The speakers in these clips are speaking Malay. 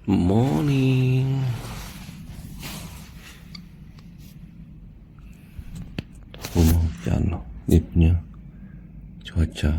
Morning. Hujan lipnya cuaca.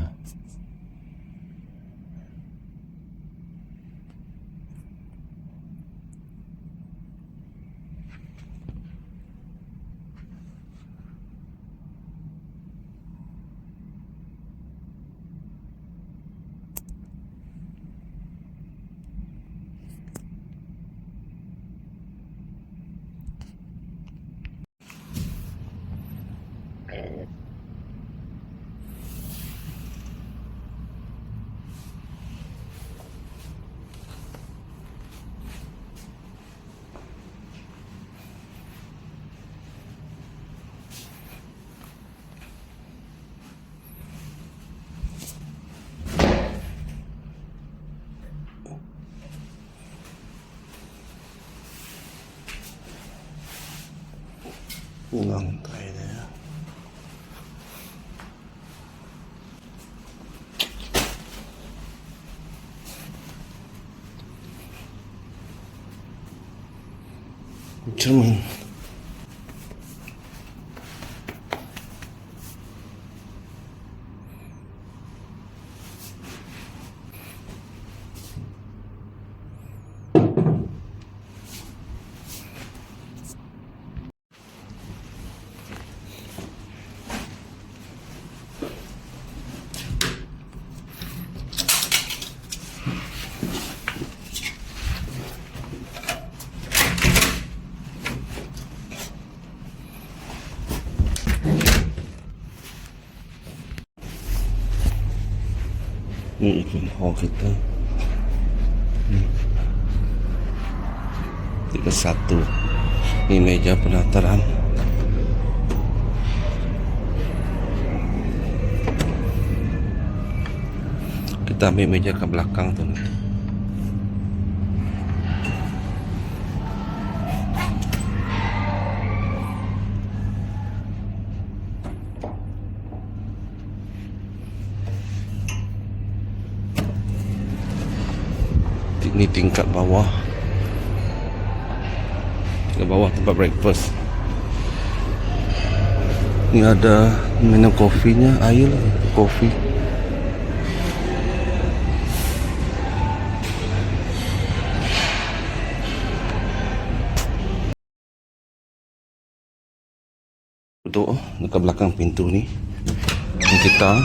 Lantai dia. Cermin. Ini iklim hall kita 31. Ini meja pendaftaran. Kita ambil meja ke belakang tuh nanti. Ini tingkat bawah. Tingkat bawah tempat breakfast. Ini ada minum kopinya, air lah, kopi. Untuk dekat belakang pintu ni kita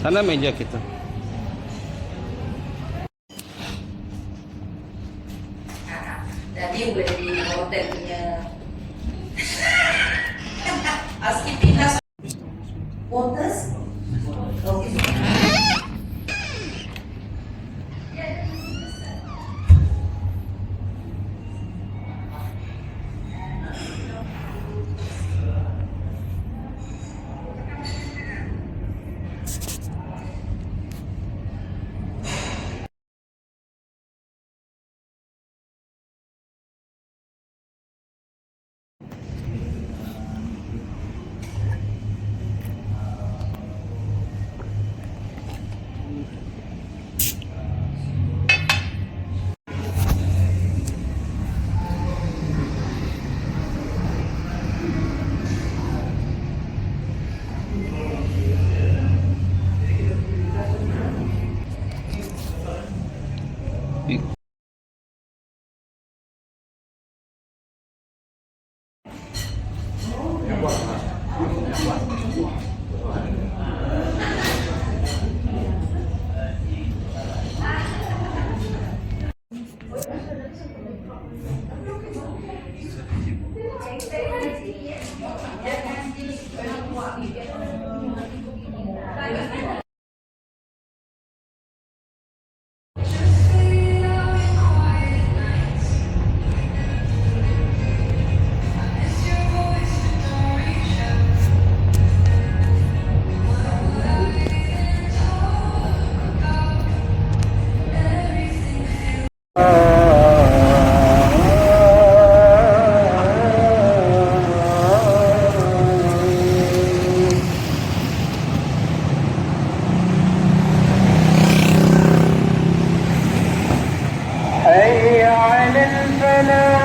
Sana meja kita. Jadi boleh di hotel punya aski pintas waters. حي على الفلاح.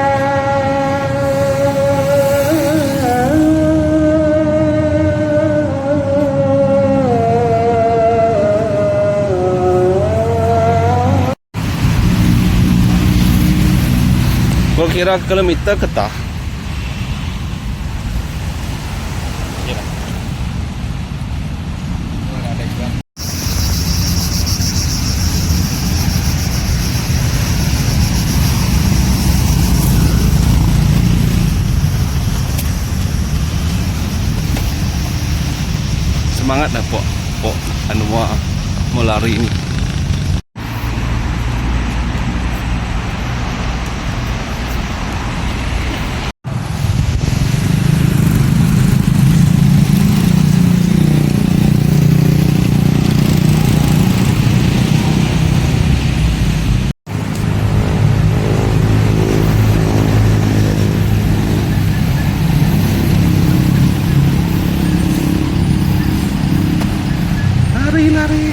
Gua kira kilometer ketah. Semangat dah pok anu mau lari ini. Lari.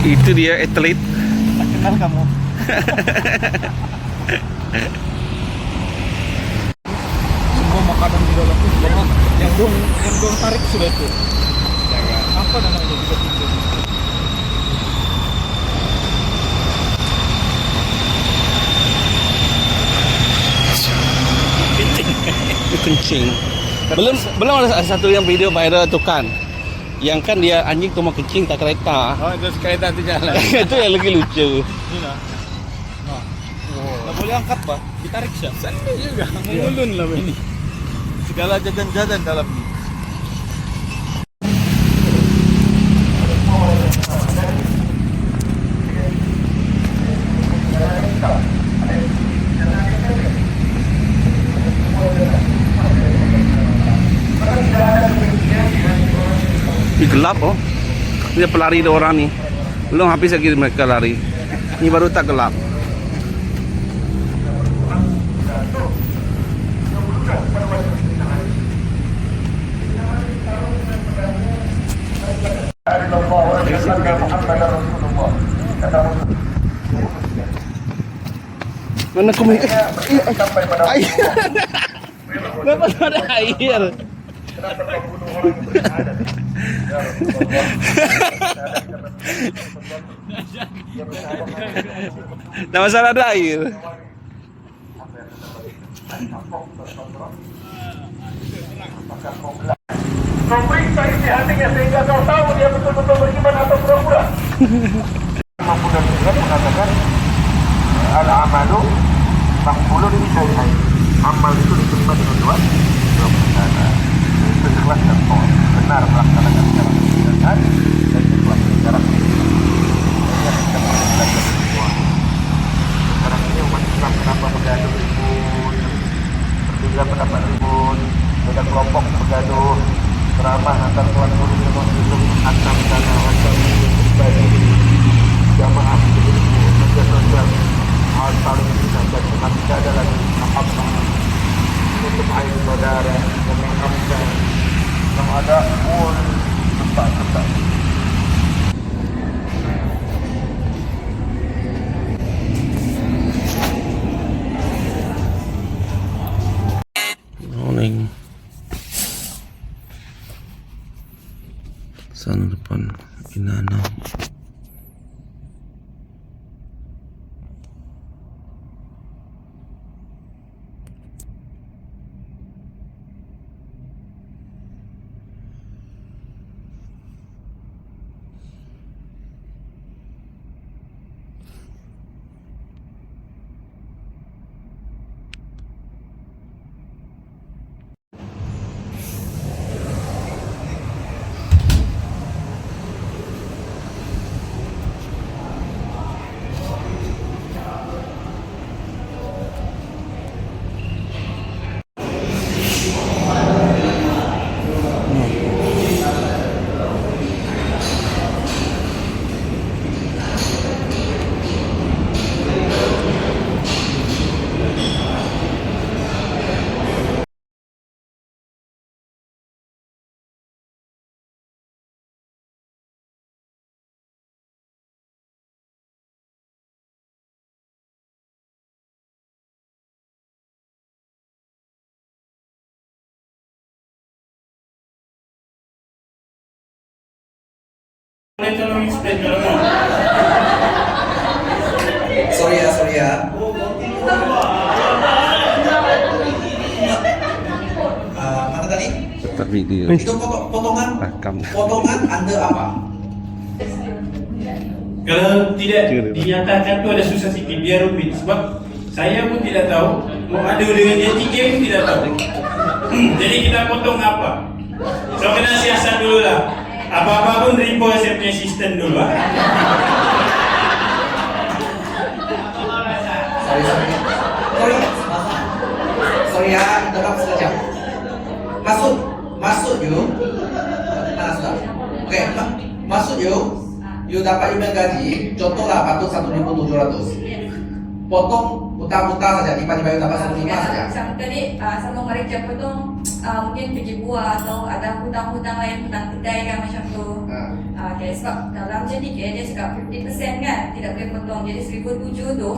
Itu dia atlet. Tak kenal kamu. Semua makanan di dalam itu yang dong tarik sudah itu. Apa namanya juga itu? Kencing. Belum ada satu yang video viral tuh kan. Yang kan dia anjing tuh mau kencing tak kereta. Oh, terus kereta itu jalan. Itu yang lagi lucu. Ini nah. Nggak boleh angkat, Pak. Ditarik siap. Saya juga mengulun lah ini. Segala jajan-jajan dalam ini. Ini gelap oh. Ini pelari ada orang nih. Belum habis lagi mereka lari. Ini baru tak gelap. Mana kumai? Air. Kenapa ada air? Nah, masalah ada air. Memeriksa isi hatinya sehingga kau tahu dia betul-betul beriman atau pura-pura. 59 mengatakan al-amalu maqbulun bi syai'ain. Amal itu diterima dengan dua perkara. Itu ikhlas dan tawaf. Benar melaksanakan secara kebenaran dan ikhlas secara kebenaran. Ini yang kita belajar semua. Sekarang ini umat Islam kenapa bergaduh ribut, berbeda pendapat ribut, beda kelompok bergaduh, ceramah antar tuan guru dengan hidup antam sana antam bagi jamaah berilmu kerja sosial hal saling mengingatkan dengan tidak ada lagi mahabbah untuk air saudara yang menghamkan yang ada pun tetap Morning. Sana depan Inana. Sorry ya. Mana tadi? Tetap video. Itu potongan Rekam. potongan Anda apa? Kalau tidak dinyatakan tu ada susah sikit, biar rumit. Sebab saya pun tidak tahu, mau adu dengan dia tiga pun tidak tahu. Jadi kita potong apa? So kena siasat dulu lah. Apa-apa pun report saya punya sistem dulu lah. Sorry ya, tetap sekejap. Masuk you. Mana sudah? Oke, masuk you dapat email gaji. Contohlah patut 1.700. Potong buta-buta saja, tiba-tiba you dapat 1.500 saja. Sama tadi, sama mereka potong mungkin pergi buah atau ada hutang-hutang lain, hutang kedai kan macam tu. Okay, sebab dalam jadi dia cakap 50% kan, tidak boleh potong. Jadi 1,007 tu,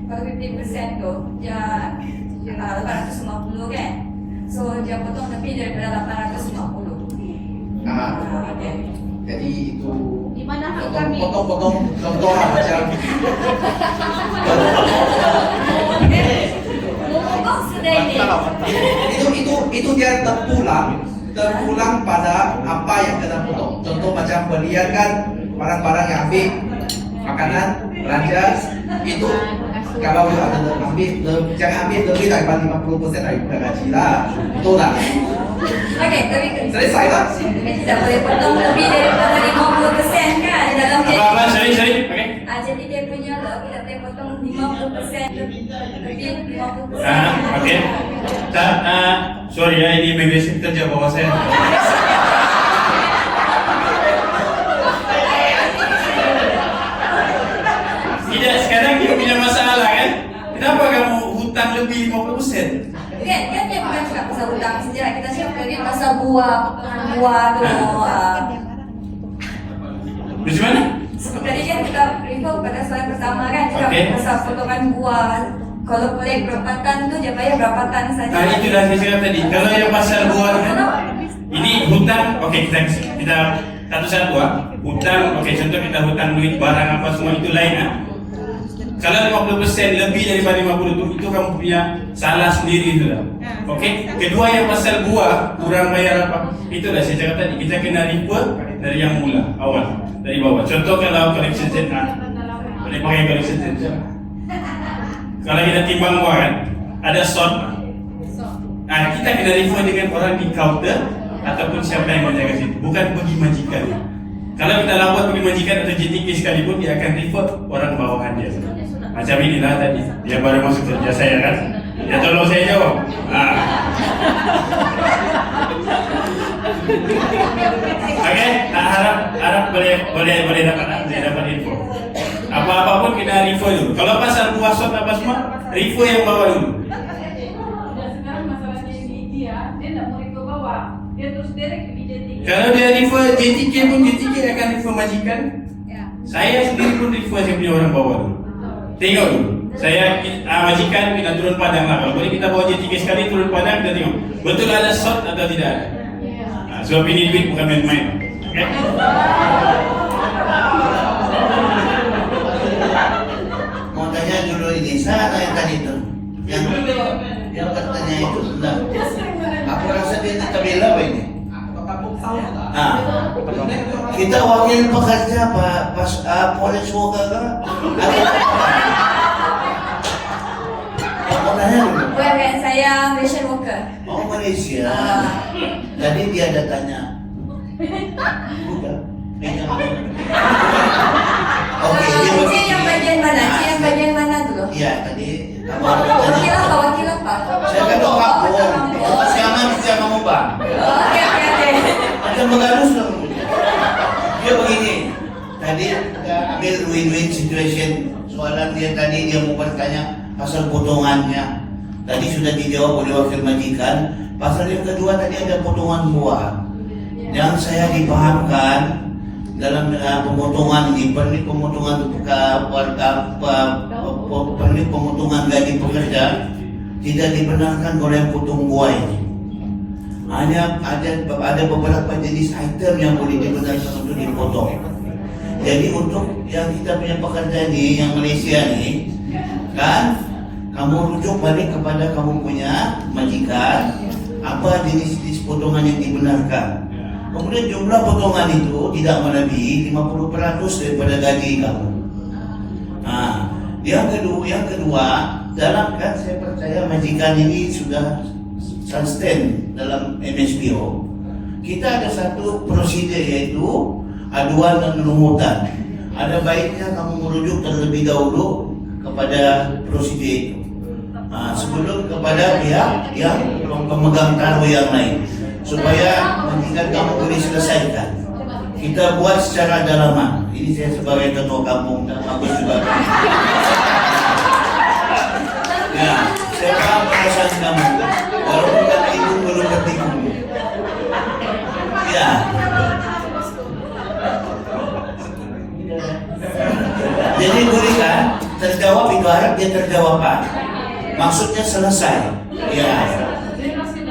kalau 50% tu, dia 850 kan. So dia potong lebih daripada 850. Okay. Jadi itu Di mana hak kami? potong contoh lah macam Ngomong sudah ini. itu dia terpulang pada apa yang kena potong. Contoh macam belian kan, barang-barang yang ambil makanan, belanja itu kalau you ada ambil, jangan ambil lebih daripada 50% daripada gaji lah. Betul tak? Okey, tapi Selesai tak? tidak boleh potong lebih daripada 50% kan di dalam dia. Apa-apa, sorry. Okay. Jadi dia punya lah, tidak boleh potong 50% lebih 50%. Okay. Sorry ya, ini immigration kerja bawah saya. Tidak, sekarang dia punya masalah kan? Kenapa kamu hutang lebih 50%? Kan dia bukan cakap pasal hutang sejarah, kita cakap tadi pasal buah tu. Macam mana? Seperti tadi kan kita refer pada soalan pertama kan, cakap pasal potongan buah. Kalau boleh berapa tan tu dia bayar berapa tan saja. Itu dah saya cakap tadi. Kalau yang pasal buah kan, Ini hutang, oke kita satu-satu hutang, oke contoh kita hutang duit barang apa semua itu lain Kalau 50% lebih daripada 50 itu kamu punya salah sendiri sudah. Oke. Kedua yang pasal buah kurang bayar apa? Itulah saya cakap tadi kita kena report dari yang mula awal dari bawah. Contoh kalau collection set boleh pakai collection set. Kalau kita timbang buah kan ada short. Kita kena report dengan orang di counter ataupun siapa yang menjaga situ, bukan pergi majikan. Kalau kita lapor pergi majikan atau JTK sekalipun dia akan report orang bawahan dia. Macam inilah tadi, dia baru masuk kerja saya kan, dia tolong saya jawab. Oke, harap boleh dapat info. Apa-apapun kita refer dulu. Kalau pasal buah shot apa semua, refer yang bawa dulu. Sekarang masalahnya ini dia tidak mau refer bawah, dia terus direct ke JTK. Kalau dia refer JTK pun JTK akan refer majikan. Saya sendiri pun refer saya punya orang bawa dulu. Tengok dulu. Saya majikan kita turun padang lah. Kalau boleh kita bawa JTK sekali turun padang kita tengok betul ada shot atau tidak ada. Sebab ini duit bukan main-main. Okay? Mau tanya dulu ini, saya tanya tadi itu yang katanya itu enggak. Aku rasa dia tak bela ini. Kita wakil pekerja polis worker Bukan saya Malaysian worker. Oh Malaysia. Tadi dia ada tanya. Bukan. Oke, Cik yang bagian mana? Cik yang bagian mana dulu? Iya tadi. Wakil apa? Wakil apa? Saya kan kapur. Masih aman bisa kamu bang. Oke. Macam begalus dong. Dia begini. Tadi kita ambil win-win situation. Soalan dia tadi dia mau bertanya pasal potongannya. Tadi sudah dijawab oleh wakil majikan. Pasal yang kedua tadi ada potongan buah. Yang saya dipahamkan dalam pemotongan ini, pernik pemotongan gaji pekerja tidak dibenarkan oleh potong buah ini. Hanya ada beberapa jenis item yang boleh dibenarkan untuk dipotong. Jadi untuk yang kita punya pekerja ini, yang Malaysia ini, kan kamu rujuk balik kepada kamu punya majikan apa jenis-jenis potongan yang dibenarkan. Kemudian jumlah potongan itu tidak melebihi 50% daripada gaji kamu. Yang kedua, dalam kan saya percaya majikan ini sudah sustain dalam MSPO. Kita ada satu prosedur yaitu aduan dan penuntutan. Ada baiknya kamu merujuk terlebih dahulu kepada prosedur itu. Sebelum kepada pihak yang pemegang taruh yang lain, supaya majikan kamu boleh selesaikan. Kita buat secara dalaman. Ini saya sebagai ketua kampung dan bagus juga. Ya, saya paham perasaan kamu. Walaupun kata ibu belum bertipu. Ya. Jadi boleh kan terjawab itu harap dia terjawab Pak. Maksudnya selesai. Ya.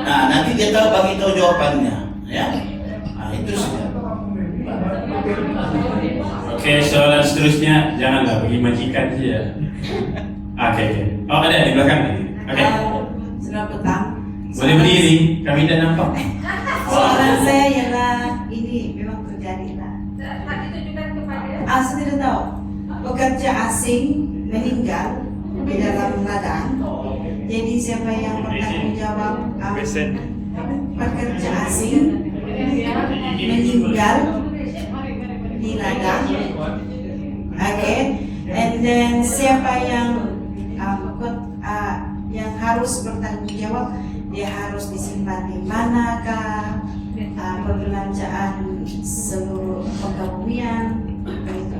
Nah, nanti dia tahu bagi tahu jawabannya, ya. Nah, itu saja. Oke, soalan seterusnya janganlah bagi majikan saja. Oke. Oh, ada di belakang nih. Oke. Selamat petang. Boleh berdiri, kami tidak nampak. Soalan saya ialah ini memang terjadi lah. Saya tidak tahu. Pekerja asing meninggal di dalam ladang. Jadi siapa yang bertanggung jawab pekerja asing meninggal di ladang? Okay, and then siapa yang harus bertanggung jawab? Dia harus disimpan di manakah? Perbelanjaan seluruh pegawaian begitu.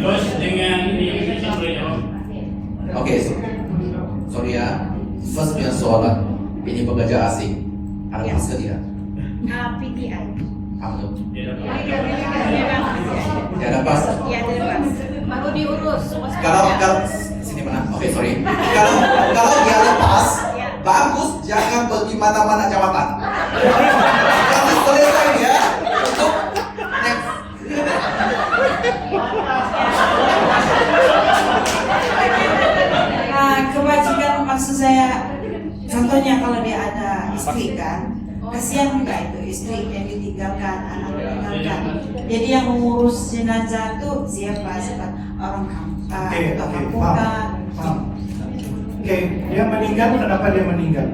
Terus dengan ini Oke, sorry ya. First punya soalan. Ini pekerja asing. Ada pas ke dia? PTI. Apa tuh? Dia ada pas. Iya, ada pas. Baru diurus. kalau sini mana? Oke, sorry. Kalau dia lepas, bagus, jangan pergi mana-mana jabatan. Nanti selesai ya. Untuk next. Kewajiban maksud saya, contohnya kalau dia ada istri kan, kasihan juga itu istri yang ditinggalkan, anak ditinggalkan. Jadi yang mengurus jenazah itu siapa? Orang kampung, atau kampung kan? Oke, dia meninggal, kenapa dia meninggal?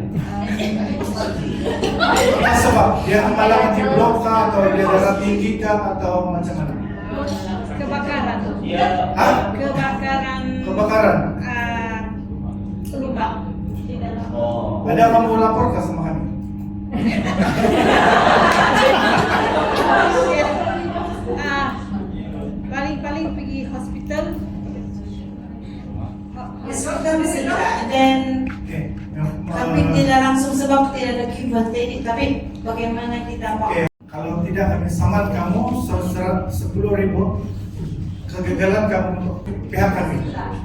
Apa sebab? Dia amalan di blok kah, atau dia darah tinggi kah, atau macam mana? Kebakaran. Hah? Kebakaran? Lupa. Ada kamu lapor kah sama kami? Paling pergi hospital. Hospital bisa tidak, dan tapi tidak langsung sebab tidak ada kibat, tapi bagaimana kita mau? Kalau tidak kami saman kamu 10.000 kegagalan kamu untuk pihak kami.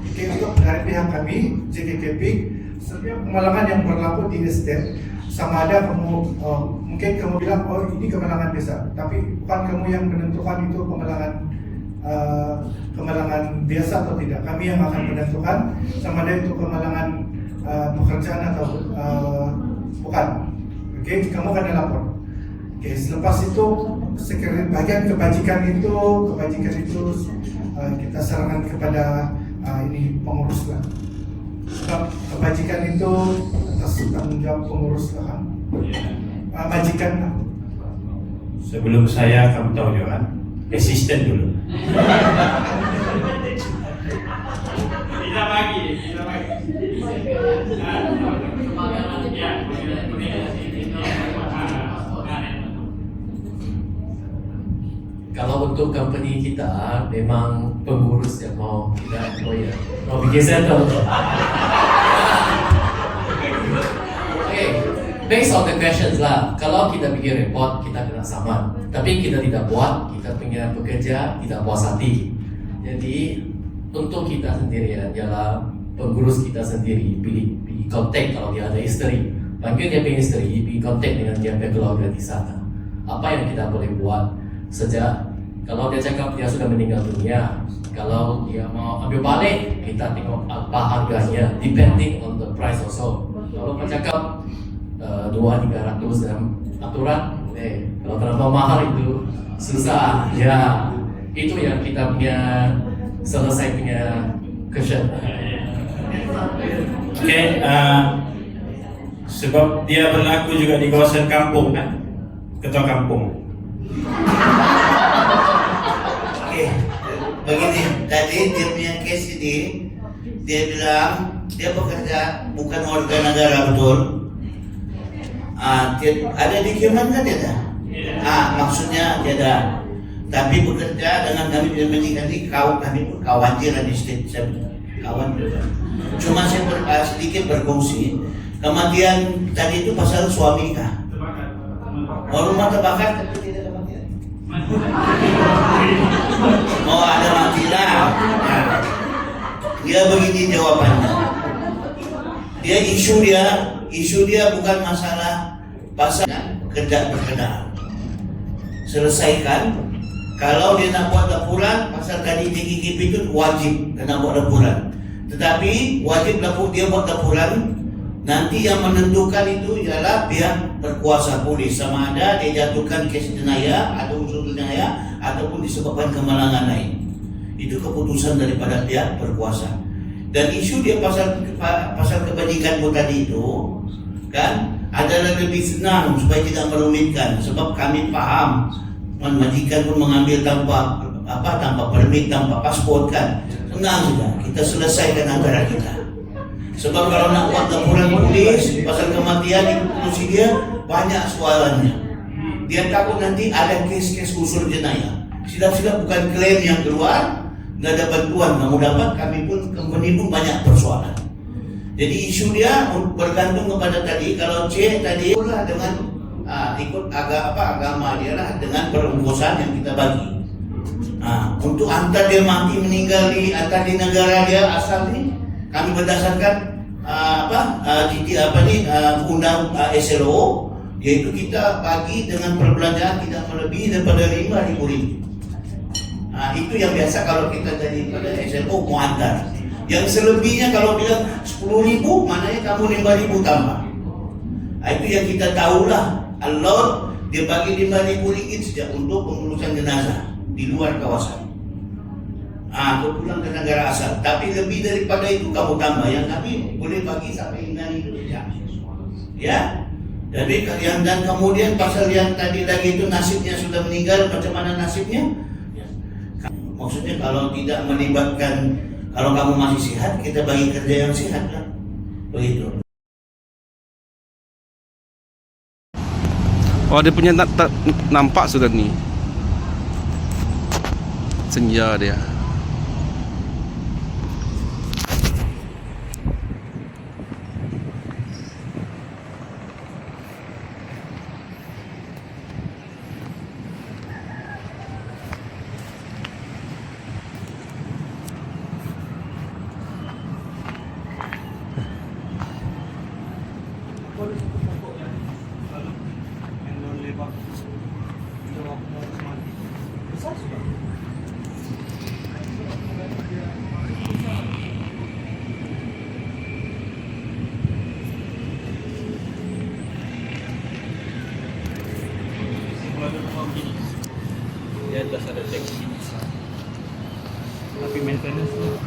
Oke, untuk dari pihak kami JKKP, setiap kemalangan yang berlaku di estate, sama ada kamu mungkin kamu bilang oh ini kemenangan desa, tapi bukan kamu yang menentukan itu kemalangan biasa atau tidak. Kami yang akan menentukan sama ada itu kemalangan pekerjaan atau bukan. Oke, kamu akan lapor. Oke, selepas itu bagian kebajikan itu kita serahkan kepada ini pengurus lah. Sebab kebajikan itu atas tanggung jawab pengurus lah kan. Majikan lah. Sebelum saya, kamu tahu Johan, asisten dulu. Tidak lagi. Kalau untuk company kita memang pengurus yang mau kita mau bikin settle. Okay, based on the questions lah. Kalau kita bikin report kita kena saman, tapi kita tidak buat, kita punya pekerja tidak puas hati. Jadi untuk kita sendiri adalah pengurus kita sendiri pilih kontak kalau dia ada istri, panggil dia punya istri, pilih kontak dengan dia punya keluarga di sana. Apa yang kita boleh buat? Sejak kalau dia cakap dia sudah meninggal dunia, kalau dia mau ambil balik, kita tengok apa harganya, depending on the price also. Kalau dia cakap 200-300 dalam aturan, kalau terlalu mahal itu susah. Ya, itu yang kita punya selesai punya question. Oke, sebab dia berlaku juga di kawasan kampung kan, ketua kampung. Oke, begini, tadi dia punya case ini, dia bilang dia bekerja bukan warga negara betul. Ada di Kieman kan dia ada? Maksudnya dia ada. Tapi bekerja dengan kami tidak menikmati kami pun khawatir di state kawan juga. Cuma saya sedikit berfungsi. Kematian tadi itu pasal suami kah? Rumah terbakar tapi tidak kematian. Oh ada mati lah. Dia begini jawabannya. Dia isu dia bukan masalah pasal kerja berkenaan. Selesaikan. Kalau dia nak buat laporan pasal tadi JKKP itu wajib kena buat laporan. Tetapi wajib dia buat laporan. Nanti yang menentukan itu ialah pihak berkuasa polis, sama ada dia jatuhkan kes jenayah atau unsur jenayah ataupun disebabkan kemalangan lain. Itu keputusan daripada pihak berkuasa. Dan isu dia pasal kebajikan tadi itu kan adalah lebih senang supaya tidak merumitkan, sebab kami paham majikan pun mengambil tanpa permit, tanpa paspor kan. Senang sudah, kita selesaikan antara kita. Sebab kalau nak buat laporan polis pasal kematian institusi dia banyak soalannya. Dia takut nanti ada kes-kes unsur jenayah. Silap-silap bukan klaim yang keluar, nggak ada bantuan kamu dapat, kami pun company pun banyak persoalan. Jadi isu dia bergantung kepada tadi. Kalau C tadi pula dengan ikut agama dia lah dengan perungkusan yang kita bagi. Untuk antar dia mati meninggal di antar di negara dia asal ni, kami berdasarkan undang SLO, yaitu kita bagi dengan perbelanjaan tidak melebihi daripada RM5,000. Itu yang biasa kalau kita jadi pada SLO mau antar. Yang selebihnya kalau bilang 10,000, maknanya kamu 5,000 tambah. Itu yang kita tahulah. Allah dia bagi RM5,000 sejak untuk pengurusan jenazah di luar kawasan. Atau pulang ke negara asal. Tapi lebih daripada itu kamu tambah. Yang kami boleh bagi sampai Indonesia. Ya. Jadi dan kemudian pasal yang tadi lagi itu nasibnya sudah meninggal, macam mana nasibnya? Ya. Maksudnya kalau tidak melibatkan, kalau kamu masih sehat, kita bagi kerja yang sehat kan? Begitu. Oh, dia punya nampak sudah ni. Senja dia. Dia just ada check tapi maintenance tu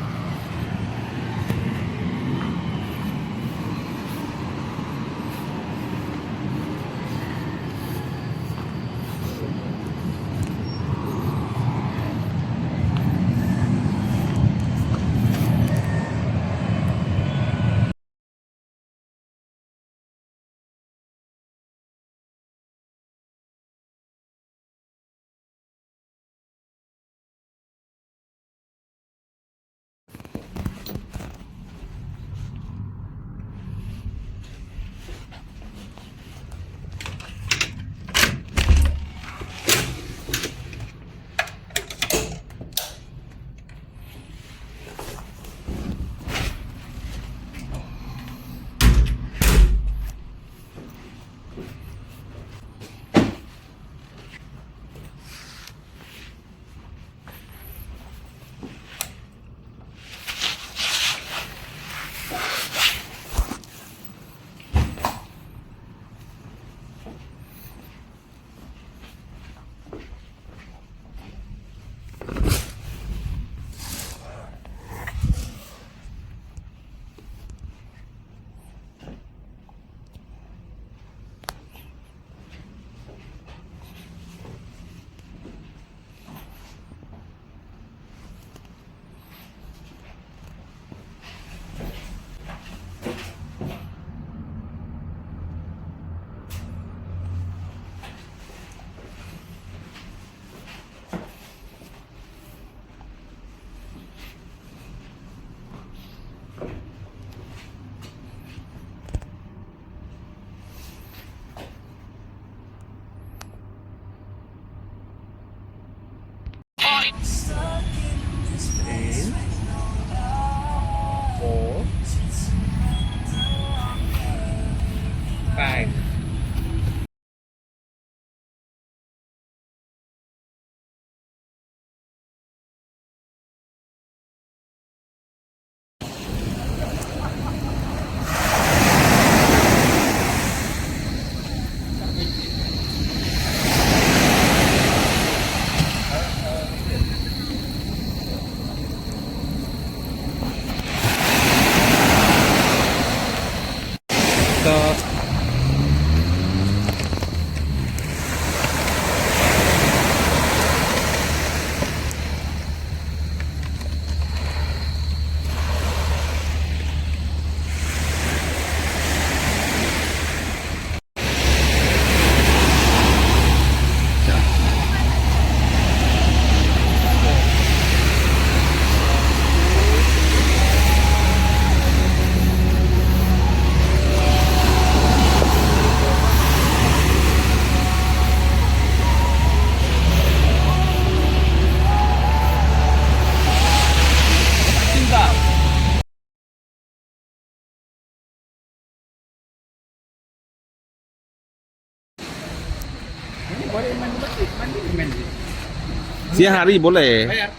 Siang hari boleh. Bayar.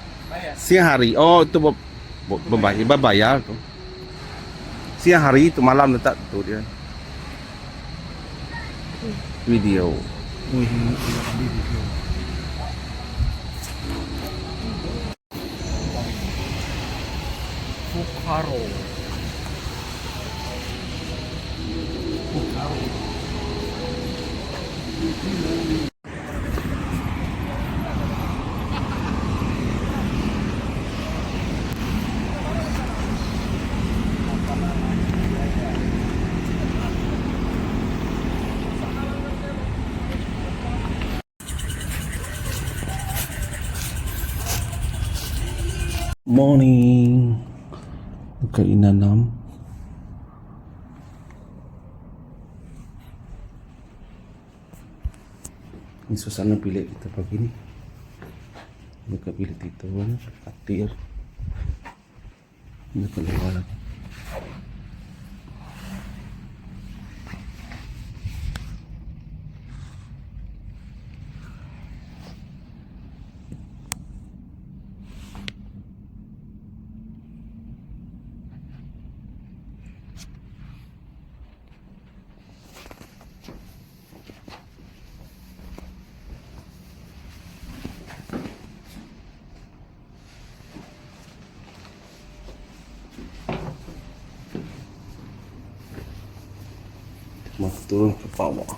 Siang hari. Oh, itu berbayar tuh. Siang hari itu malam letak tuh dia. Video. Bukaro. Morning. Buka inanam. Ini suasana bilik kita pagi ni. Buka bilik itu, katil. Ini keluar lagi. Mau turun ke bawah.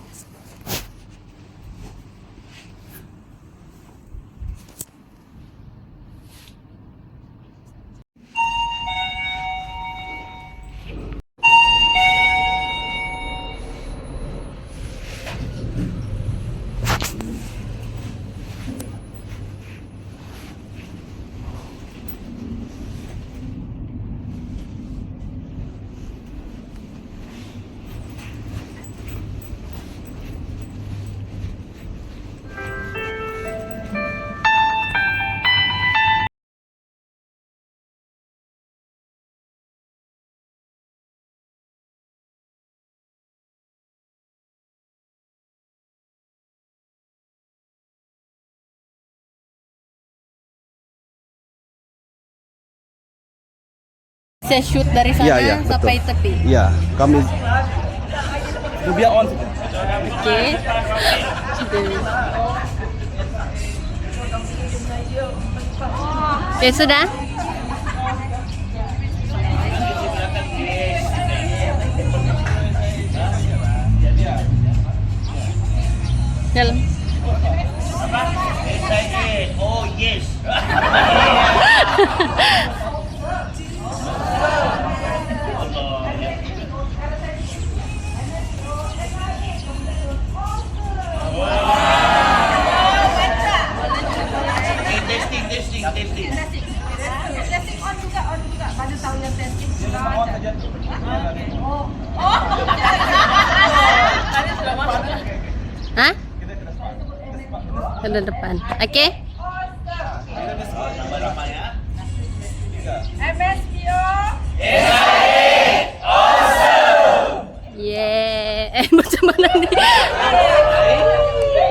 Saya shoot dari sana sampai betul. tepi. Ya, kami biar on. Oke. Ya sudah. Dalam. Oh yes. Hah? Ke depan. Oke. MSPO. Yeah. Macam mana ni?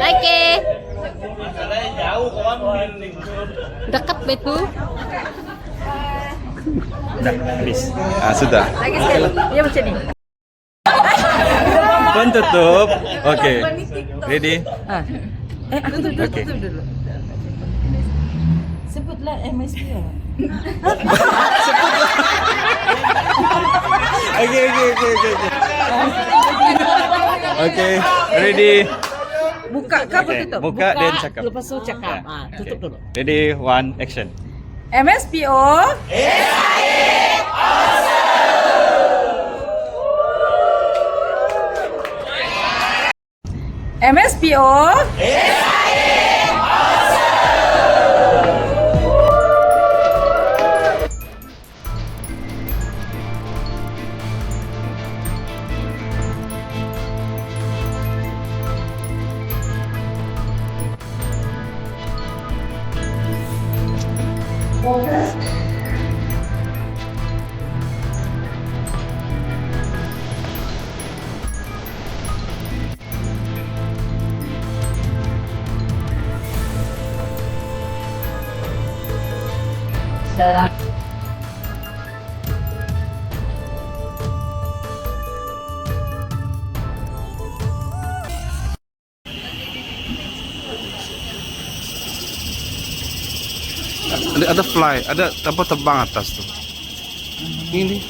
Oke. Dekat betu. Dah habis. Ah, sudah. Lagi sekali. Ya macam ni. Pun tutup. Okey. Ready? Tutup Okey. dulu. Sebutlah MSPO. Okey. Okey, ready. Buka ke apa Okey, tutup? buka dan cakap. Lepas tu cakap. Tutup dulu. Ready, one, action. MSPO. MSPO. dalam Ada fly, ada apa terbang atas tuh. Ini.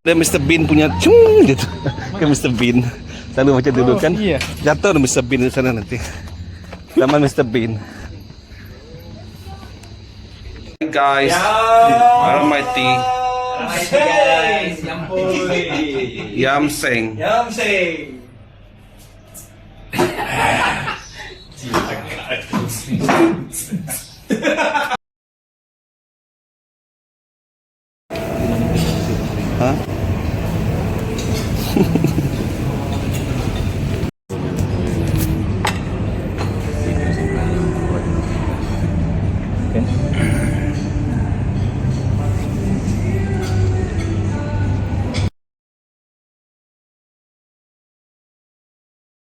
Ada Mr. Bean punya cung gitu. Kayak Mr. Bean. Selalu macam dulu kan. Iya. Jatuh ada Mr. Bean di sana nanti. Taman Mr. Bean. Hey guys, Almighty. Guys, Yam Seng. Yam Seng.